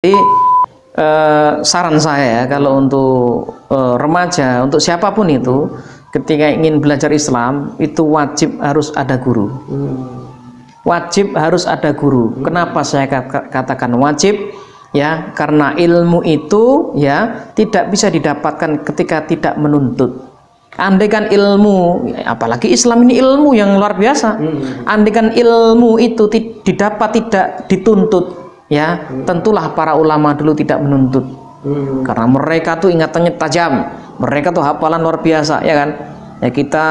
Jadi saran saya ya, kalau untuk remaja, untuk siapapun itu, ketika ingin belajar Islam itu wajib harus ada guru. Wajib harus ada guru. Kenapa saya katakan wajib? Ya, karena ilmu itu ya tidak bisa didapatkan ketika tidak menuntut. Andaikan ilmu, apalagi Islam ini ilmu yang luar biasa. Andaikan ilmu itu didapat tidak dituntut, ya tentulah para ulama dulu tidak menuntut. Karena mereka tuh ingatannya tajam, mereka tuh hafalan luar biasa, ya kan? Ya kita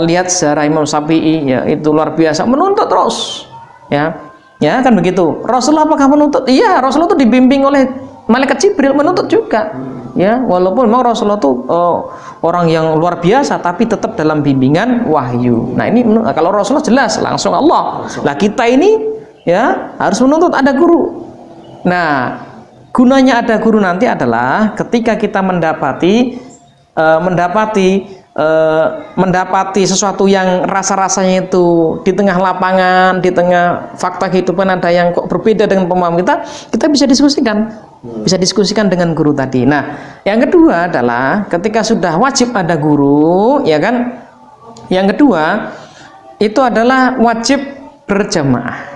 lihat sejarah Imam Syafi'i, ya itu luar biasa, menuntut terus, ya kan begitu. Rasulullah apakah menuntut? Iya, Rasulullah tuh dibimbing oleh malaikat Jibril, menuntut juga, ya walaupun memang Rasulullah tuh orang yang luar biasa, tapi tetap dalam bimbingan wahyu. Nah ini kalau Rasulullah jelas langsung Allah. Lah kita ini ya harus menuntut ada guru. Nah gunanya ada guru nanti adalah ketika kita mendapati sesuatu yang rasa-rasanya itu di tengah lapangan, di tengah fakta kehidupan ada yang kok berbeda dengan pemahaman kita bisa diskusikan dengan guru tadi. Nah yang kedua adalah ketika sudah wajib ada guru, ya kan, yang kedua itu adalah wajib berjamaah.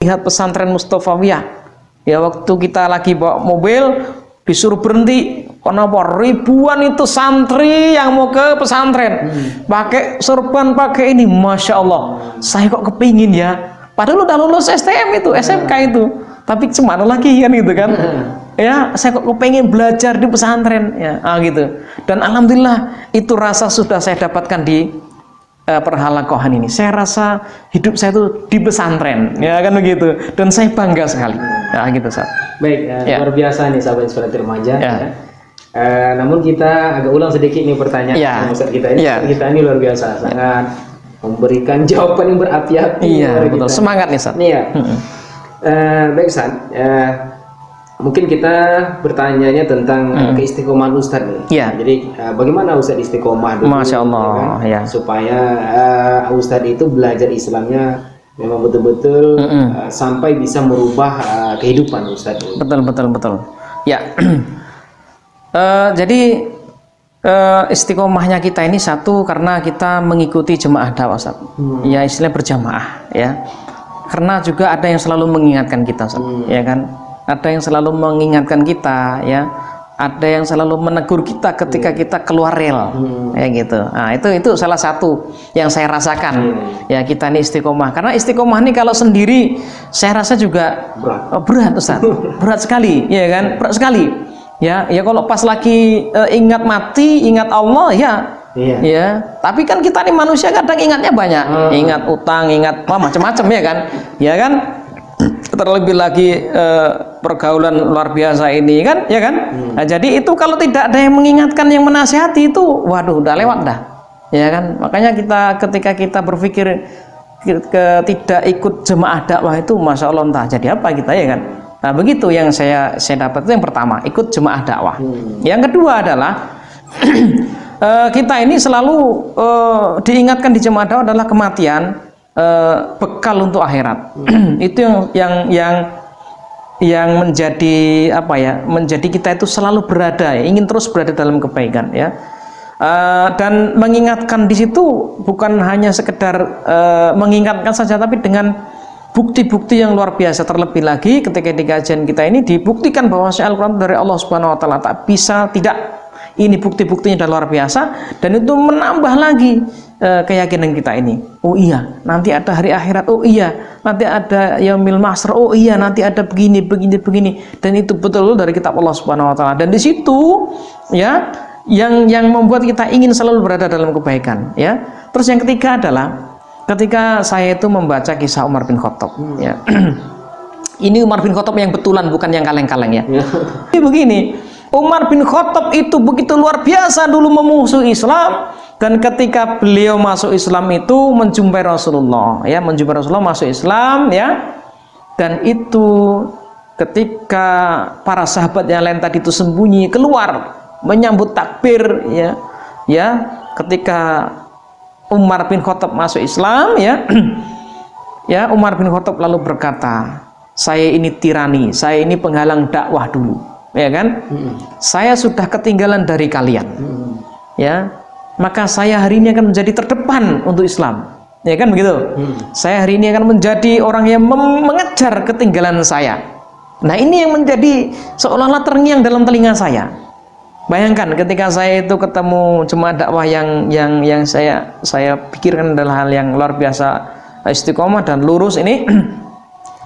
Lihat pesantren Mustofawiyah, ya waktu kita lagi bawa mobil disuruh berhenti, kenapa ribuan itu santri yang mau ke pesantren, pakai sorban, pakai ini, masya Allah, saya kok kepingin ya, padahal udah lulus STM itu, SMK itu, tapi cemana lagi kan gitu kan, ya saya kok kepingin belajar di pesantren, ya gitu, dan alhamdulillah itu rasa sudah saya dapatkan di perhalakohan ini. Saya rasa hidup saya itu di pesantren, ya kan begitu, dan saya bangga sekali, ya gitu Ustaz. Baik, luar biasa nih sahabat inspiratif remaja. Namun kita agak ulang sedikit nih pertanyaan Ustaz kita ini. Kita ini luar biasa, sangat memberikan jawaban yang berapi-api. Iya, betul. Semangat nih Ustaz. Iya. Baik Ustaz. Mungkin kita bertanya tentang keistiqomahan Ustadz nih. Iya. Jadi bagaimana Ustadz istiqomah dulu? Masya Allah, ya kan? ya. Supaya Ustadz itu belajar Islamnya memang betul-betul sampai bisa merubah kehidupan Ustadz. Betul. Ya. Jadi istiqomahnya kita ini satu karena kita mengikuti jemaah dakwah Ustadz. Ya istilah berjamaah, ya. Karena juga ada yang selalu mengingatkan kita Ustadz, ya kan. Ada yang selalu mengingatkan kita, ya. Ada yang selalu menegur kita ketika kita keluar rel, ya gitu. Nah itu salah satu yang saya rasakan, ya kita ini istiqomah. Karena istiqomah ini kalau sendiri, saya rasa juga berat Ustaz, berat sekali, ya kan, berat sekali. Ya kalau pas lagi ingat mati, ingat Allah, ya. Ya, tapi kan kita ini manusia kadang ingatnya banyak, ingat utang, ingat macam-macam, ya kan, ya kan. Terlebih lagi pergaulan luar biasa ini kan, ya kan. Nah, jadi itu kalau tidak ada yang mengingatkan, yang menasihati itu, waduh, udah lewat dah, ya kan. Makanya ketika kita berpikir tidak ikut jemaah dakwah itu, masya Allah entah jadi apa kita, ya kan. Nah begitu yang saya dapat itu yang pertama, ikut jemaah dakwah. Yang kedua adalah kita ini selalu diingatkan di jemaah dakwah adalah kematian. Bekal untuk akhirat. Itu yang menjadi apa ya, menjadi kita itu selalu berada, ya, ingin terus berada dalam kebaikan, ya. Dan mengingatkan di situ bukan hanya sekedar mengingatkan saja, tapi dengan bukti-bukti yang luar biasa. Terlebih lagi ketika di kajian kita ini dibuktikan bahwa Al-Quran dari Allah Subhanahu Wa Taala, tak bisa tidak. Ini bukti-buktinya sudah luar biasa, dan itu menambah lagi keyakinan kita ini. Oh iya, nanti ada hari akhirat. Oh iya, nanti ada yaumil mahsyar. Oh iya, nanti ada begini, dan itu betul dari kitab Allah Subhanahu Wa Taala. Dan di situ ya yang membuat kita ingin selalu berada dalam kebaikan. Ya. Terus yang ketiga adalah ketika saya itu membaca kisah Umar bin Khattab. Ya. Ini Umar bin Khattab yang betulan, bukan yang kaleng-kaleng ya. Jadi begini. Umar bin Khattab itu begitu luar biasa dulu memusuhi Islam, dan ketika beliau masuk Islam itu menjumpai Rasulullah, ya, menjumpai Rasulullah, masuk Islam, ya, dan itu ketika para sahabat yang lain tadi itu sembunyi keluar menyambut takbir, ya, ketika Umar bin Khattab masuk Islam, ya, ya, Umar bin Khattab lalu berkata, saya ini tirani, saya ini penghalang dakwah dulu. Ya kan, saya sudah ketinggalan dari kalian, ya, maka saya hari ini akan menjadi terdepan untuk Islam, ya kan begitu. Saya hari ini akan menjadi orang yang mengejar ketinggalan saya. Nah, ini yang menjadi seolah-olah terngiang dalam telinga saya. Bayangkan ketika saya itu ketemu jemaah dakwah yang saya pikirkan adalah hal yang luar biasa, istiqomah dan lurus ini.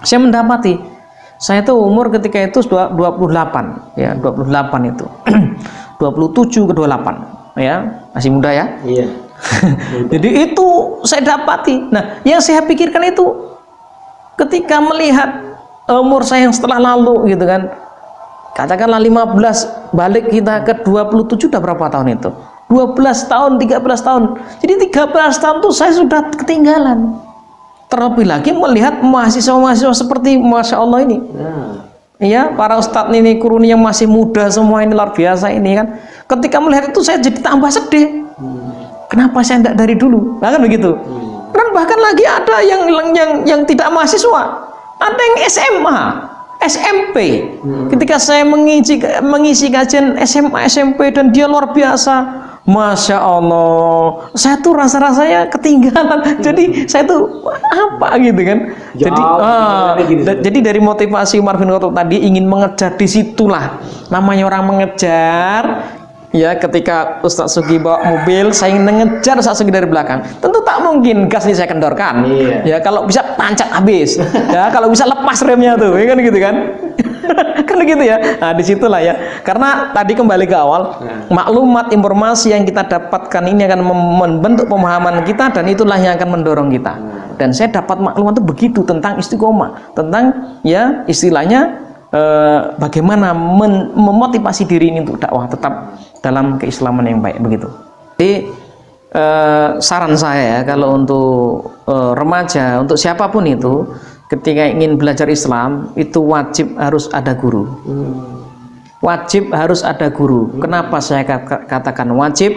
Saya mendapati saya tuh umur ketika itu 28, ya, 28 itu 27 ke 28, ya, masih muda ya. Iya. Jadi itu saya dapati. Nah, yang saya pikirkan itu ketika melihat umur saya yang setelah lalu gitu kan, katakanlah 15, balik kita ke 27, udah berapa tahun itu? 12 tahun, 13 tahun. Jadi 13 tahun tuh saya sudah ketinggalan. Terlebih lagi melihat mahasiswa-mahasiswa seperti Masya Allah ini, ya, para ustadz ini kuruni yang masih muda semua ini luar biasa ini kan. Ketika melihat itu saya jadi tambah sedih. Kenapa saya tidak dari dulu? Nah, kan begitu. Dan bahkan lagi ada yang tidak mahasiswa, ada yang SMA, SMP. Ketika saya mengisi kajian SMA, SMP, dan dia luar biasa. Masya Allah, saya tuh rasa-rasanya ketinggalan. Jadi saya tuh apa gitu kan? Jadi dari motivasi Umar bin Khattab tadi ingin mengejar, disitulah namanya orang mengejar. Ya, ketika Ustaz Sugi bawa mobil, saya ingin mengejar Ustaz Sugi dari belakang. Tentu tak mungkin gas ini saya kendorkan. Ya, kalau bisa tancap habis. Ya, kalau bisa lepas remnya tuh, ya kan gitu kan? Kan gitu ya. Nah, disitulah ya. Karena tadi kembali ke awal, maklumat informasi yang kita dapatkan ini akan membentuk pemahaman kita, dan itulah yang akan mendorong kita. Dan saya dapat maklumat itu begitu tentang istiqomah, tentang ya istilahnya bagaimana memotivasi diri ini untuk dakwah tetap dalam keislaman yang baik begitu. Jadi saran saya ya, kalau untuk remaja, untuk siapapun itu, ketika ingin belajar Islam itu wajib harus ada guru. Wajib harus ada guru. Kenapa saya katakan wajib?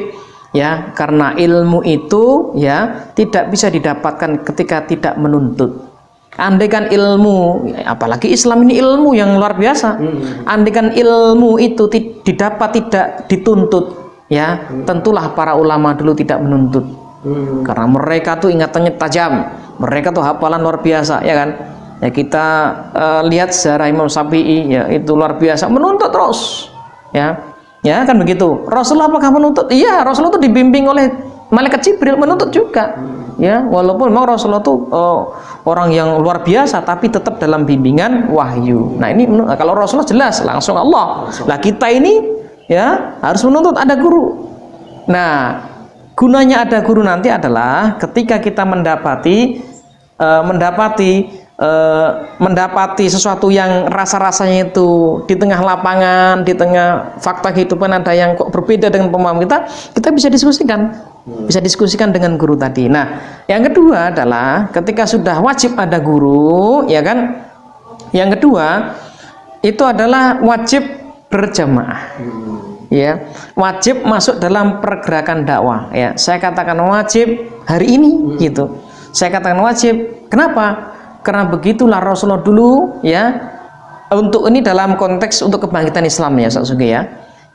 Ya, karena ilmu itu ya tidak bisa didapatkan ketika tidak menuntut. Andaikan ilmu, apalagi Islam ini ilmu yang luar biasa. Andaikan ilmu itu didapat tidak dituntut, ya, tentulah para ulama dulu tidak menuntut. Karena mereka tuh ingatannya tajam. Mereka tuh hafalan luar biasa, ya kan? Ya, kita lihat sejarah Imam Syafi'i, ya, itu luar biasa, menuntut terus, ya, ya kan begitu. Rasulullah apakah menuntut? Iya, Rasulullah itu dibimbing oleh malaikat Jibril, menuntut juga, ya, walaupun memang Rasulullah itu orang yang luar biasa, tapi tetap dalam bimbingan wahyu. Nah, ini kalau Rasulullah jelas langsung Allah. Lah kita ini ya harus menuntut ada guru. Nah, gunanya ada guru nanti adalah ketika kita mendapati sesuatu yang rasa-rasanya itu di tengah lapangan, di tengah fakta kehidupan ada yang kok berbeda dengan pemahaman kita bisa diskusikan dengan guru tadi. Nah, yang kedua adalah ketika sudah wajib ada guru, ya kan? Yang kedua itu adalah wajib berjamaah. Ya, wajib masuk dalam pergerakan dakwah, ya. Saya katakan wajib hari ini gitu. Saya katakan wajib. Kenapa? Karena begitulah Rasulullah dulu, ya. Untuk ini dalam konteks untuk kebangkitan Islam ya, Ustaz Sugi ya.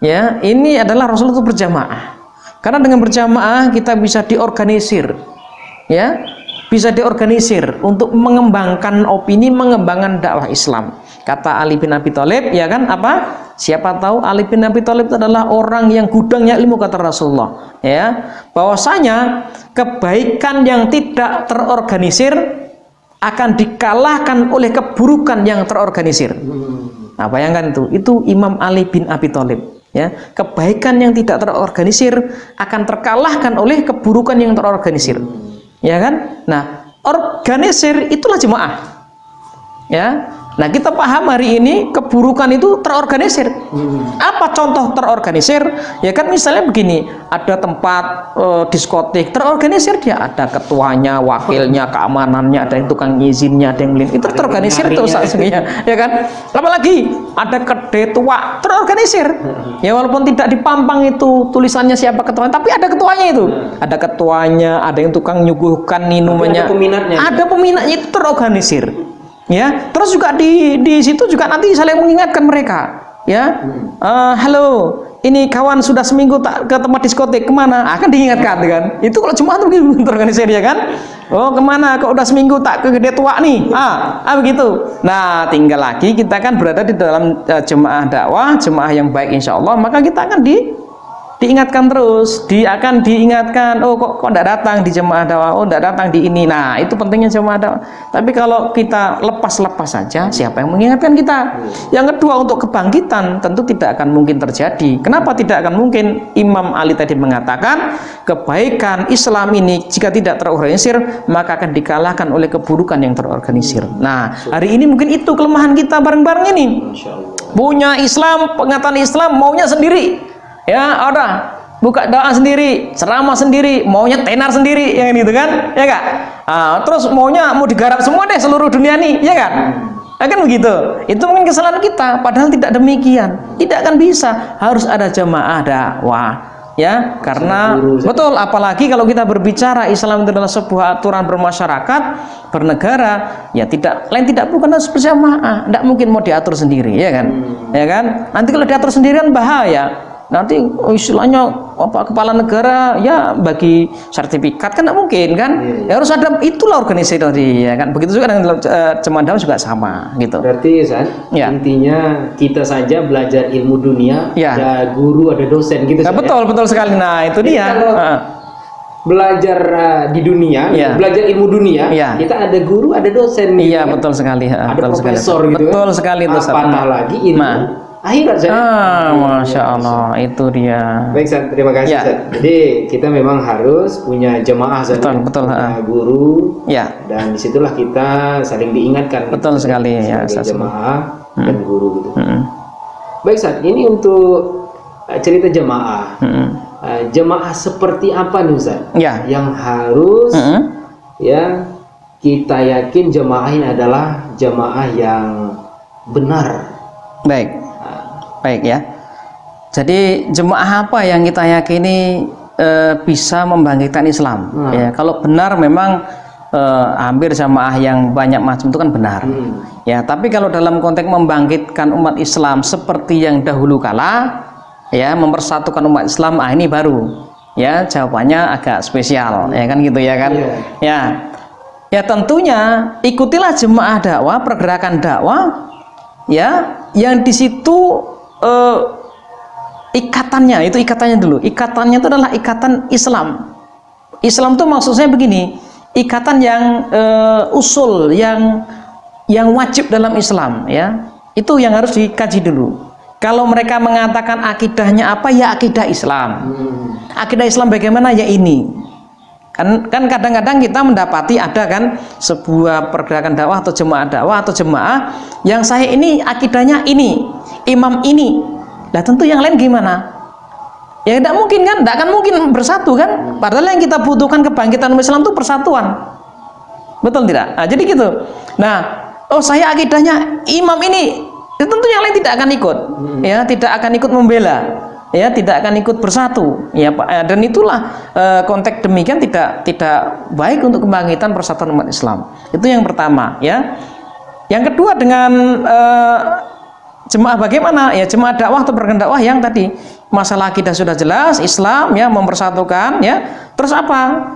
Ya, ini adalah Rasulullah itu berjamaah. Karena dengan berjamaah kita bisa diorganisir. Ya. bisa diorganisir untuk mengembangkan opini, mengembangkan dakwah Islam. Kata Ali bin Abi Thalib, ya kan, apa? Siapa tahu Ali bin Abi Thalib itu adalah orang yang gudangnya ilmu, kata Rasulullah, ya. Bahwasanya kebaikan yang tidak terorganisir akan dikalahkan oleh keburukan yang terorganisir. Nah, bayangkan itu Imam Ali bin Abi Thalib, ya. Kebaikan yang tidak terorganisir akan terkalahkan oleh keburukan yang terorganisir, ya kan? Nah, organisir itulah jemaah, ya. Nah, kita paham hari ini keburukan itu terorganisir. Apa contoh terorganisir? Ya kan, misalnya begini, ada tempat diskotik terorganisir, dia ada ketuanya, wakilnya, keamanannya, ada yang tukang izinnya, ada yang itu terorganisir itu sebenarnya, ya kan? Apalagi ada kedai tua terorganisir. Ya, walaupun tidak dipampang itu tulisannya siapa ketuanya, tapi ada ketuanya itu. Ada ketuanya, ada yang tukang nyuguhkan minumannya. Ada peminatnya itu terorganisir. Ya, terus juga di situ juga nanti saling mengingatkan mereka, ya. Halo, ini kawan sudah seminggu tak ke tempat diskotik, kemana? Akan diingatkan, kan? Itu kalau cuma terorganisir, ya kan? Oh, kemana? Kok udah seminggu tak ke gede tua nih? Begitu. Nah, tinggal lagi kita kan berada di dalam jemaah dakwah, jemaah yang baik insya Allah, maka kita akan diingatkan terus, akan diingatkan, oh kok enggak datang di jemaah dakwah, oh enggak datang di ini. Nah, itu pentingnya jemaah dakwah. Tapi kalau kita lepas-lepas saja, siapa yang mengingatkan kita? Yang kedua, untuk kebangkitan tentu tidak akan mungkin terjadi. Kenapa tidak akan mungkin? Imam Ali tadi mengatakan, kebaikan Islam ini jika tidak terorganisir, maka akan dikalahkan oleh keburukan yang terorganisir. Nah, hari ini mungkin itu kelemahan kita bareng-bareng ini. Punya Islam, pengetahuan Islam, maunya sendiri. Ya, udah buka doa sendiri, ceramah sendiri, maunya tenar sendiri, ya gitu kan, ya kak. Terus mau digarap semua deh seluruh dunia nih, ya kan? Kan begitu. Itu mungkin kesalahan kita. Padahal tidak demikian. Tidak akan bisa. Harus ada jamaah dakwah, ya. Karena betul. Apalagi kalau kita berbicara Islam itu adalah sebuah aturan bermasyarakat, bernegara, ya tidak bukan harus berjamaah. Tidak mungkin mau diatur sendiri, ya kan? Ya kan? Nanti kalau diatur sendirian bahaya. Nanti istilahnya kepala negara ya bagi sertifikat kan tidak mungkin kan, ya harus ada, itulah organisasi tadi, ya kan. Begitu juga dengan jemaah dakwah juga sama gitu. Berarti intinya kita saja belajar ilmu dunia, ada guru, ada dosen gitu. Betul sekali. Nah, itu dia. Belajar di dunia, belajar ilmu dunia, kita ada guru, ada dosen. Iya, betul sekali. Ada profesor gitu. Betul sekali itu. Apatah lagi ilmu akhirat saya. Masya Allah, itu dia. Baik, San, terima kasih. Jadi kita memang harus punya jemaah, betul, punya guru, dan disitulah kita saling diingatkan. Betul sekali, ya, jemaah dan guru gitu. Baik, San, ini untuk cerita jemaah. Jemaah seperti apa nih, Ustaz? Yang harus kita yakin jemaah ini adalah jemaah yang benar. Baik ya. Jadi jemaah apa yang kita yakini bisa membangkitkan Islam? Ya, kalau benar memang hampir jemaah yang banyak macam itu kan benar. Ya, tapi kalau dalam konteks membangkitkan umat Islam seperti yang dahulu kala, ya, mempersatukan umat Islam, ini baru. Ya, jawabannya agak spesial, ya kan gitu, ya kan? Ya tentunya ikutilah jemaah dakwah, pergerakan dakwah, ya, yang di situ ikatannya dulu. Ikatannya itu adalah ikatan Islam. Islam itu maksudnya begini, ikatan yang usul, yang wajib dalam Islam, ya. Itu yang harus dikaji dulu. Kalau mereka mengatakan akidahnya apa, ya akidah Islam. Akidah Islam bagaimana, ya ini. Kan kadang-kadang kita mendapati ada kan sebuah pergerakan dakwah atau jemaah yang saya ini akidahnya ini, imam ini. Lah tentu yang lain gimana? Ya tidak mungkin kan, tidak akan mungkin bersatu kan. Padahal yang kita butuhkan kebangkitan Islam itu persatuan. Betul tidak? Nah, jadi gitu. Nah, saya akidahnya imam ini, ya tentu yang lain tidak akan ikut. Ya, tidak akan ikut membela. Ya, tidak akan ikut bersatu, ya Pak. Dan itulah konteks demikian tidak baik untuk kebangkitan persatuan umat Islam. Itu yang pertama, ya. Yang kedua, dengan jemaah bagaimana? Ya, jemaah dakwah atau pergerakan dakwah yang tadi masalah akidah sudah jelas, Islam ya mempersatukan, ya. Terus apa?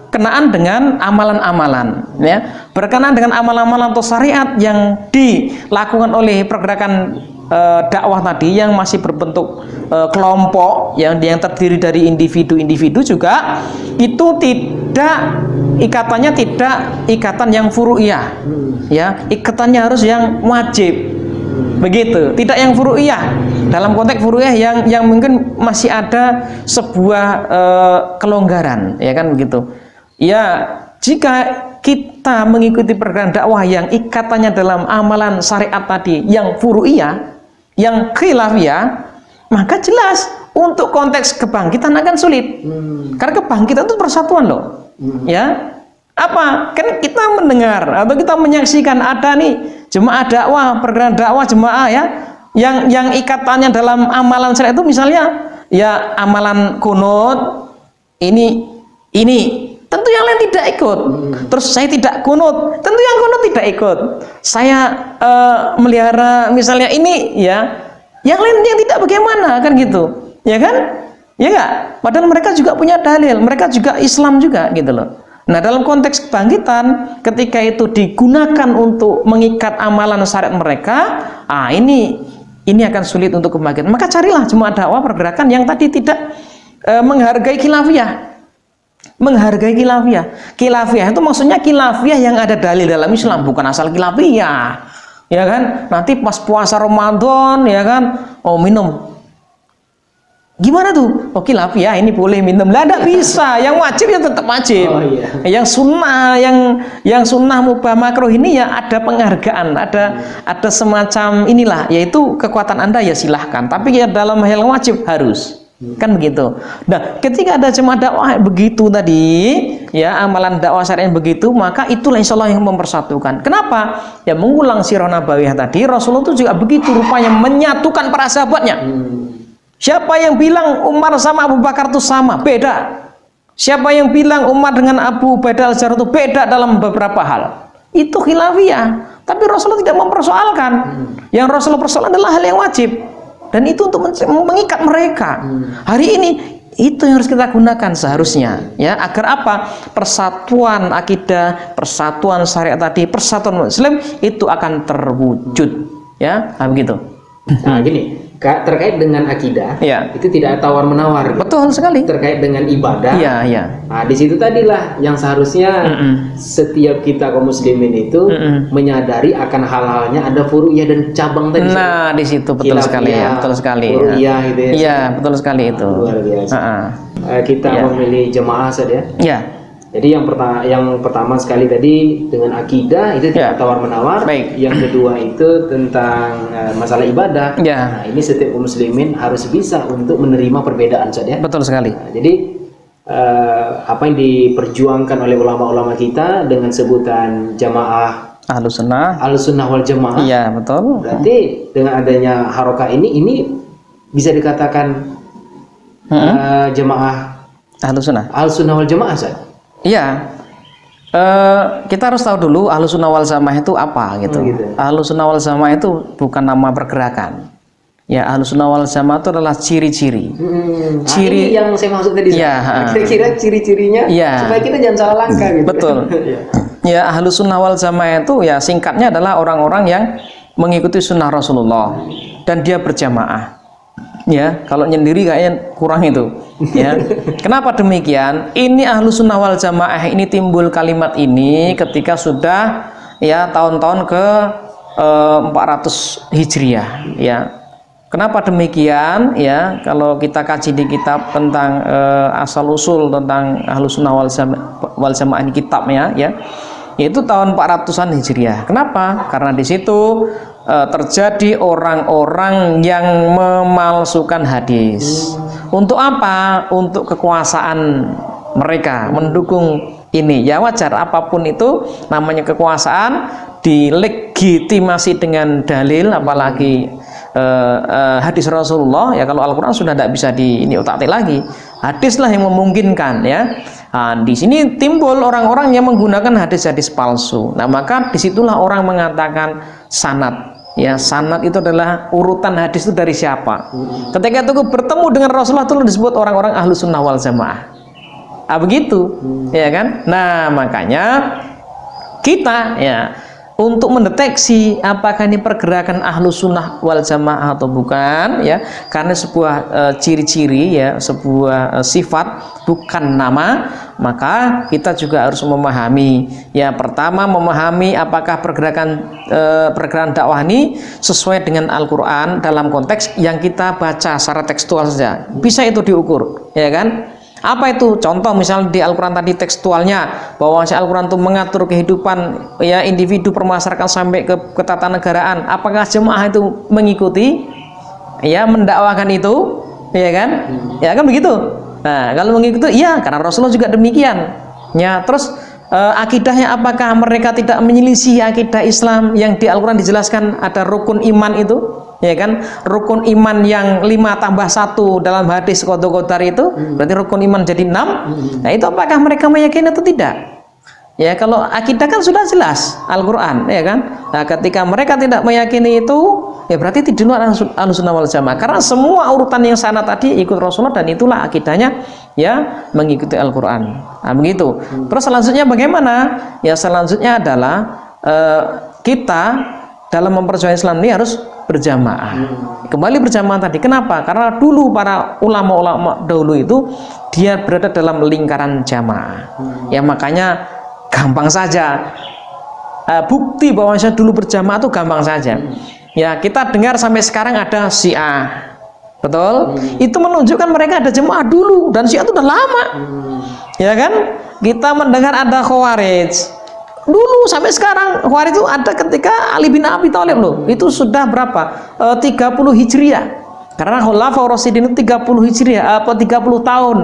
berkenaan dengan amalan-amalan, ya, berkenaan dengan amalan-amalan atau syariat yang dilakukan oleh pergerakan dakwah tadi yang masih berbentuk kelompok yang terdiri dari individu-individu juga, itu tidak ikatannya tidak ikatan yang furu'iyah, ya, ikatannya harus yang wajib, begitu, tidak yang furu'iyah. Dalam konteks furu'iyah yang mungkin masih ada sebuah kelonggaran, ya kan begitu. Ya, jika kita mengikuti pergerakan dakwah yang ikatannya dalam amalan syariat tadi yang furu'iyah, yang khilafiyah, maka jelas untuk konteks kebangkitan akan sulit. Karena kebangkitan itu persatuan loh. Ya. Apa? Kan kita mendengar atau kita menyaksikan ada nih jemaah dakwah, pergerakan dakwah jemaah, ya, yang ikatannya dalam amalan syariat itu misalnya ya amalan kunut ini tentu yang lain tidak ikut. Terus saya tidak kunut, tentu yang kunut tidak ikut. Saya melihara misalnya ini, ya, yang lain yang tidak bagaimana, kan gitu, ya kan? Ya enggak? Padahal mereka juga punya dalil, mereka juga Islam juga, gitu loh. Nah, dalam konteks kebangkitan, ketika itu digunakan untuk mengikat amalan syariat mereka, ini akan sulit untuk kebangkitan. Maka carilah jemaah dakwah pergerakan yang tadi tidak menghargai khilafiyah. Menghargai khilafiyah. Khilafiyah itu maksudnya khilafiyah yang ada dalil dalam Islam, bukan asal khilafiyah. Ya kan? Nanti pas puasa Ramadan, ya kan? Oh, minum. Gimana tuh? Oh, khilafiyah ini boleh minum. Lah, enggak bisa. Yang wajib ya tetap wajib. Oh, iya. Yang sunnah, yang sunnah mubah makruh ini ya ada penghargaan, ada semacam inilah, yaitu kekuatan Anda ya silahkan. Tapi ya dalam hal wajib harus. Kan begitu. Nah, ketika ada jemaah dakwah begitu tadi, ya, amalan dakwah syariat begitu, maka itulah insya Allah yang mempersatukan. Kenapa? Ya, mengulang sirah nabawiyah tadi, Rasulullah itu juga begitu rupanya menyatukan para sahabatnya. Siapa yang bilang Umar sama Abu Bakar itu sama? Beda. Siapa yang bilang Umar dengan Abu Ubaidah al-Jarrah itu beda dalam beberapa hal? Itu khilafiyah. Tapi Rasulullah tidak mempersoalkan. Yang Rasulullah persoalkan adalah hal yang wajib. Dan itu untuk mengikat mereka. Hari ini itu yang harus kita gunakan seharusnya, ya, agar apa? Persatuan akidah, persatuan syariat tadi, persatuan Muslim itu akan terwujud, ya, begitu. Nah, gini, terkait dengan akidah, ya, itu tidak tawar-menawar. Betul sekali. Terkait dengan ibadah, ya, ya. Nah, di situ tadilah yang seharusnya setiap kita kaum muslimin itu menyadari akan hal-halnya ada furu'iyah dan cabang tadi. Nah, di situ betul sekali, ya, betul sekali. Furu'iyah gitu ya. Iya, betul sekali itu. Luar biasa. Kita memilih jemaah saja. Ya. Jadi yang pertama sekali tadi dengan akidah itu tidak tawar-menawar. Baik. Yang kedua itu tentang masalah ibadah. Ya. Nah, ini setiap kaum muslimin harus bisa untuk menerima perbedaan saja. Betul sekali. Nah, jadi apa yang diperjuangkan oleh ulama-ulama kita dengan sebutan jamaah Ahlus Sunnah wal Jamaah. Iya, betul. Berarti dengan adanya harokah ini bisa dikatakan jamaah Ahlus Sunnah wal Jamaah saja. Iya, kita harus tahu dulu Ahlus Sunnah wal Jamaah itu apa gitu. Ahlus Sunnah wal Jamaah itu bukan nama pergerakan. Ya, Ahlus Sunnah wal Jamaah itu adalah ciri-ciri. Ciri yang saya maksud tadi. Ya, kira-kira ciri-cirinya supaya kita jangan salah langkah gitu. Betul. Ya, Ahlus Sunnah wal Jamaah itu ya singkatnya adalah orang-orang yang mengikuti sunnah Rasulullah dan dia berjamaah. Ya, kalau nyendiri kayaknya kurang itu. Ya, kenapa demikian? Ini Ahlus Sunnah wal Jamaah ini timbul kalimat ini ketika sudah ya tahun-tahun ke 400 Hijriah. Ya, kenapa demikian? Ya, kalau kita kaji di kitab tentang asal usul tentang Ahlus Sunnah wal Jamaah ini kitabnya, ya, yaitu tahun 400-an Hijriah. Kenapa? Karena di situ terjadi orang-orang yang memalsukan hadis. Untuk apa? Untuk kekuasaan mereka, mendukung ini. Ya wajar, apapun itu namanya kekuasaan dilegitimasi dengan dalil, apalagi hadis Rasulullah. Ya, kalau Al-Quran sudah tidak bisa diutak-atik lagi, hadislah yang memungkinkan, ya. Nah, di sini timbul orang-orang yang menggunakan hadis-hadis palsu. Nah, maka disitulah orang mengatakan sanad. Ya, sanad itu adalah urutan hadis itu dari siapa. Ketika itu bertemu dengan Rasulullah itu disebut orang-orang Ahlus Sunnah wal Jamaah. begitu, ya kan? Nah, makanya kita ya untuk mendeteksi apakah ini pergerakan Ahlus Sunnah wal Jamaah atau bukan, ya, karena sebuah ciri-ciri, ya, sebuah sifat, bukan nama, maka kita juga harus memahami, ya, pertama memahami apakah pergerakan dakwah ini sesuai dengan Al-Quran dalam konteks yang kita baca secara tekstual saja, bisa itu diukur, ya kan? Apa itu? Contoh misalnya di Al-Quran tadi tekstualnya bahwa Al-Quran itu mengatur kehidupan, ya, individu permasyarakat sampai ke ketatanegaraan. Apakah jemaah itu mengikuti, ya, mendakwakan itu, ya kan? Ya kan begitu. Nah, kalau mengikuti, iya, karena Rasulullah juga demikian. Ya, terus akidahnya apakah mereka tidak menyelisih akidah Islam yang di Al-Quran dijelaskan ada rukun iman itu, ya kan, rukun iman yang 5+1 dalam hadis Qadha Qadar itu berarti rukun iman jadi 6. Nah, itu apakah mereka meyakini atau tidak? Ya, kalau akidah kan sudah jelas Al-Quran, ya kan. Nah, ketika mereka tidak meyakini itu, ya berarti di luar Ahlussunnah wal Jamaah, karena semua urutan yang sana tadi ikut Rasulullah dan itulah akidahnya, ya, mengikuti Al-Quran. Nah, begitu. Terus selanjutnya bagaimana? Ya, selanjutnya adalah kita dalam memperjuangkan Islam ini harus berjamaah. Kembali berjamaah tadi. Kenapa? Karena dulu para ulama-ulama dahulu itu dia berada dalam lingkaran jamaah. Ya, makanya gampang saja. Bukti bahwa saya dulu berjamaah itu gampang saja. Ya, kita dengar sampai sekarang ada Syiah. Betul? Itu menunjukkan mereka ada jemaah dulu dan Syiah itu udah lama. Ya kan? Kita mendengar ada Khawarij. Dulu sampai sekarang Khawarij itu ada ketika Ali bin Abi Thalib loh. Itu sudah berapa? 30 Hijriah. Karena Khulafaur Rasyidin itu 30 Hijriah, 30 tahun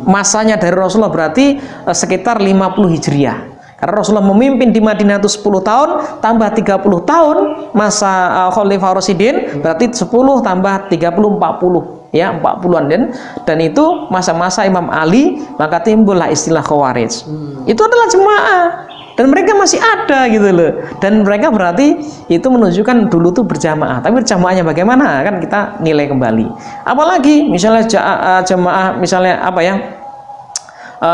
masanya dari Rasulullah, berarti sekitar 50 Hijriah. Karena Rasulullah memimpin di Madinah itu 10 tahun tambah 30 tahun masa Khulafaur Rasyidin, berarti 10 tambah 30 40. Ya, 40-an dan itu masa-masa Imam Ali, maka timbullah istilah Khawarij. Itu adalah jemaah dan mereka masih ada gitu loh, dan mereka berarti itu menunjukkan dulu tuh berjamaah. Tapi berjamaahnya bagaimana kan kita nilai kembali. Apalagi misalnya jamaah, misalnya apa ya,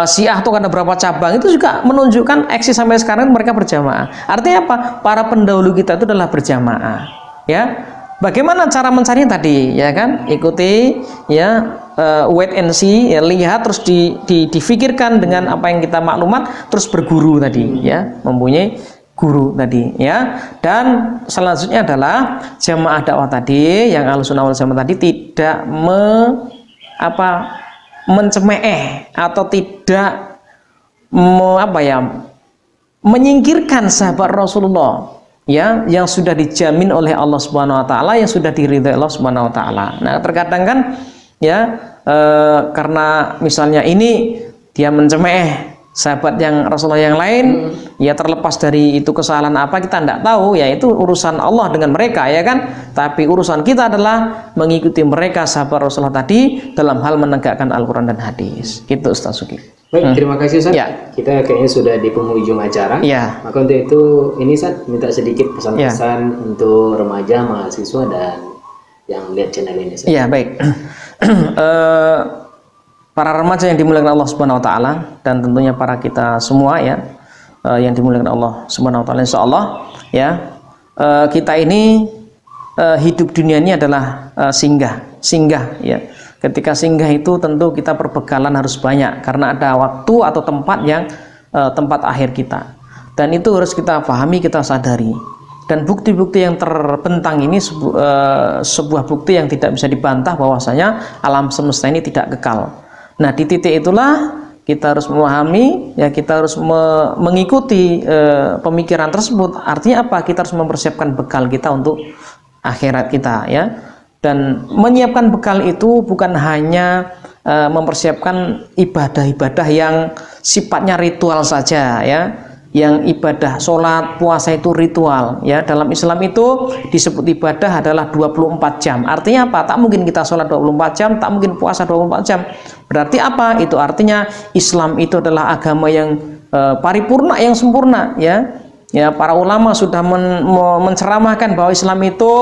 Syiah tuh ada berapa cabang, itu juga menunjukkan eksis sampai sekarang mereka berjamaah. Artinya apa? Para pendahulu kita itu adalah berjamaah, ya. Bagaimana cara mencarinya tadi, ya kan? Ikuti, ya, wait and see, ya, lihat terus difikirkan dengan apa yang kita maklumat, terus berguru tadi, ya, mempunyai guru tadi, ya. Dan selanjutnya adalah jamaah dakwah tadi yang Ahlussunnah wal Jamaah tadi tidak mencemeh atau tidak menyingkirkan sahabat Rasulullah, ya, yang sudah dijamin oleh Allah Subhanahu wa taala, yang sudah diridhai Allah Subhanahu wa taala. Nah, terkadang kan, ya, karena misalnya ini dia mencemeh sahabat yang Rasulullah yang lain, ya, terlepas dari itu kesalahan apa kita tidak tahu, ya, itu urusan Allah dengan mereka, ya kan. Tapi urusan kita adalah mengikuti mereka sahabat Rasulullah tadi dalam hal menegakkan Al-Quran dan hadis. Gitu Ustaz Suki. Baik, terima kasih Ustaz. Ya. Kita kayaknya sudah di penghujung acara. Ya. Maka untuk itu ini Ustaz minta sedikit pesan-pesan untuk remaja, mahasiswa dan yang lihat channel ini. Iya, baik. Para remaja yang dimuliakan Allah Subhanahu wa taala dan tentunya para kita semua, ya, yang dimuliakan Allah Subhanahu wa taala, insyaallah, ya, kita ini hidup dunia ini adalah singgah, ya. Ketika singgah itu tentu kita perbekalan harus banyak karena ada waktu atau tempat yang tempat akhir kita, dan itu harus kita pahami, kita sadari. Dan bukti-bukti yang terbentang ini sebuah bukti yang tidak bisa dibantah bahwasanya alam semesta ini tidak kekal. Nah, di titik itulah kita harus memahami, ya, kita harus mengikuti pemikiran tersebut. Artinya apa? Kita harus mempersiapkan bekal kita untuk akhirat kita, ya. Dan menyiapkan bekal itu bukan hanya mempersiapkan ibadah-ibadah yang sifatnya ritual saja, ya. Yang ibadah sholat, puasa itu ritual, ya. Dalam Islam itu disebut ibadah adalah 24 jam. Artinya apa? Tak mungkin kita sholat 24 jam, tak mungkin puasa 24 jam. Berarti apa? Itu artinya Islam itu adalah agama yang paripurna, yang sempurna, ya. Ya, para ulama sudah menceramahkan bahwa Islam itu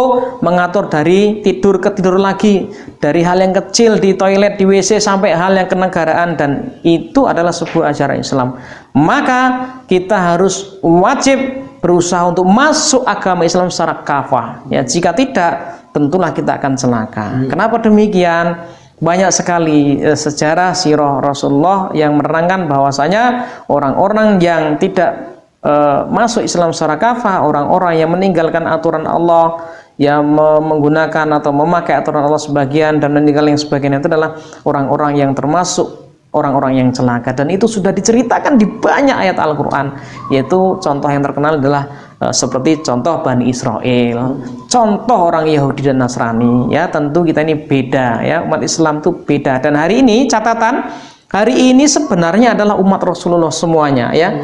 mengatur dari tidur ke tidur lagi, dari hal yang kecil di toilet, di WC sampai hal yang kenegaraan, dan itu adalah sebuah ajaran Islam. Maka kita harus wajib berusaha untuk masuk agama Islam secara kafah. Ya, jika tidak, tentulah kita akan celaka. Kenapa demikian? Banyak sekali sejarah sirah Rasulullah yang menerangkan bahwasanya orang-orang yang tidak masuk Islam secara kafah, orang-orang yang meninggalkan aturan Allah, yang menggunakan atau memakai aturan Allah sebagian dan meninggalkan yang sebagian, itu adalah orang-orang yang termasuk orang-orang yang celaka, dan itu sudah diceritakan di banyak ayat Al-Quran. Yaitu contoh yang terkenal adalah seperti contoh Bani Israel, contoh orang Yahudi dan Nasrani. Ya, tentu kita ini beda, ya, umat Islam itu beda. Dan hari ini catatan, hari ini sebenarnya adalah umat Rasulullah semuanya, ya.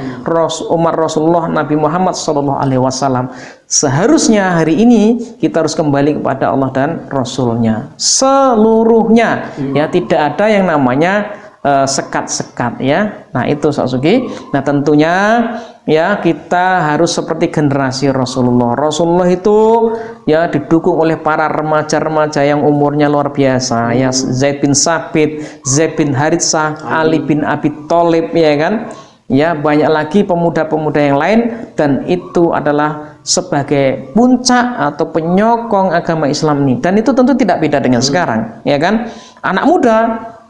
Umat Rasulullah Nabi Muhammad SAW. Seharusnya hari ini kita harus kembali kepada Allah dan Rasulnya seluruhnya, ya, tidak ada yang namanya sekat-sekat, ya. Nah, itu Satsuki. Nah, tentunya ya kita harus seperti generasi Rasulullah. Rasulullah itu ya didukung oleh para remaja-remaja yang umurnya luar biasa, ya, Zaid bin Sabit, Zaid bin Haritsah, Ali bin Abi Thalib, ya kan, ya, banyak lagi pemuda-pemuda yang lain, dan itu adalah sebagai puncak atau penyokong agama Islam ini. Dan itu tentu tidak beda dengan sekarang, ya kan, anak muda,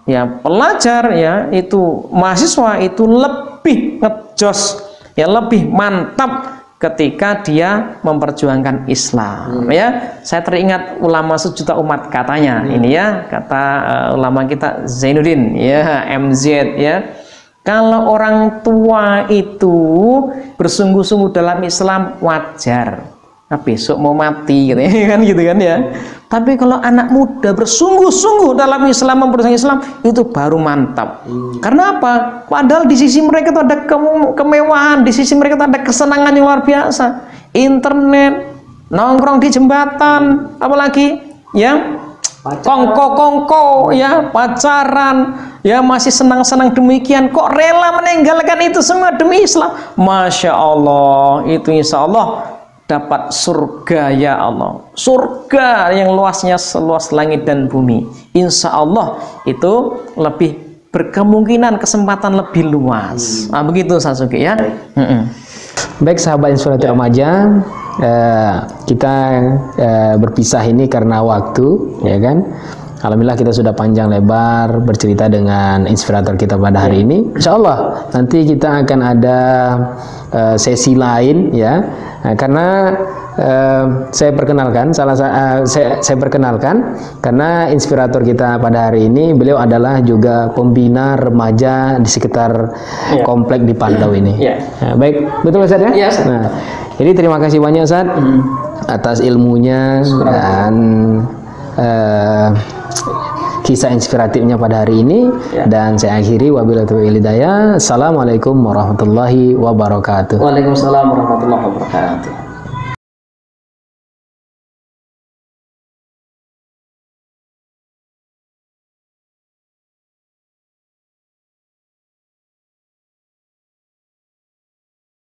ya, pelajar, ya, itu mahasiswa itu lebih ngejos, ya, lebih mantap ketika dia memperjuangkan Islam. Ya, saya teringat ulama sejuta umat katanya, ini ya, kata ulama kita Zainuddin, ya, MZ, ya, kalau orang tua itu bersungguh-sungguh dalam Islam wajar, nah, besok mau mati, gitu, kan, gitu kan, ya. Tapi kalau anak muda bersungguh-sungguh dalam Islam, memperjuangkan Islam, itu baru mantap. Karena apa? Padahal di sisi mereka itu ada kemewahan, di sisi mereka itu ada kesenangan yang luar biasa. Internet, nongkrong di jembatan, apalagi, ya, kongko-kongko, ya, pacaran, ya, masih senang-senang demikian. Kok rela meninggalkan itu semua demi Islam? Masya Allah, itu insya Allah dapat surga, ya Allah, surga yang luasnya seluas langit dan bumi. Insya Allah itu lebih berkemungkinan, kesempatan lebih luas. Nah, begitu Satsuki, ya. Baik sahabat Inspiratif Remaja, kita berpisah ini karena waktu, ya kan. Alhamdulillah kita sudah panjang lebar bercerita dengan inspirator kita pada hari ini. Insya Allah nanti kita akan ada sesi lain, ya. Nah, karena saya perkenalkan saya perkenalkan karena inspirator kita pada hari ini, beliau adalah juga pembina remaja di sekitar komplek di Pandau ini. Nah, baik, betul Ustaz, ya? Yes. Nah, jadi terima kasih banyak Ustaz atas ilmunya dan kisah inspiratifnya pada hari ini, dan saya akhiri wabillahi taufiq wal hidayah. Assalamualaikum warahmatullahi wabarakatuh. Waalaikumsalam warahmatullahi wabarakatuh.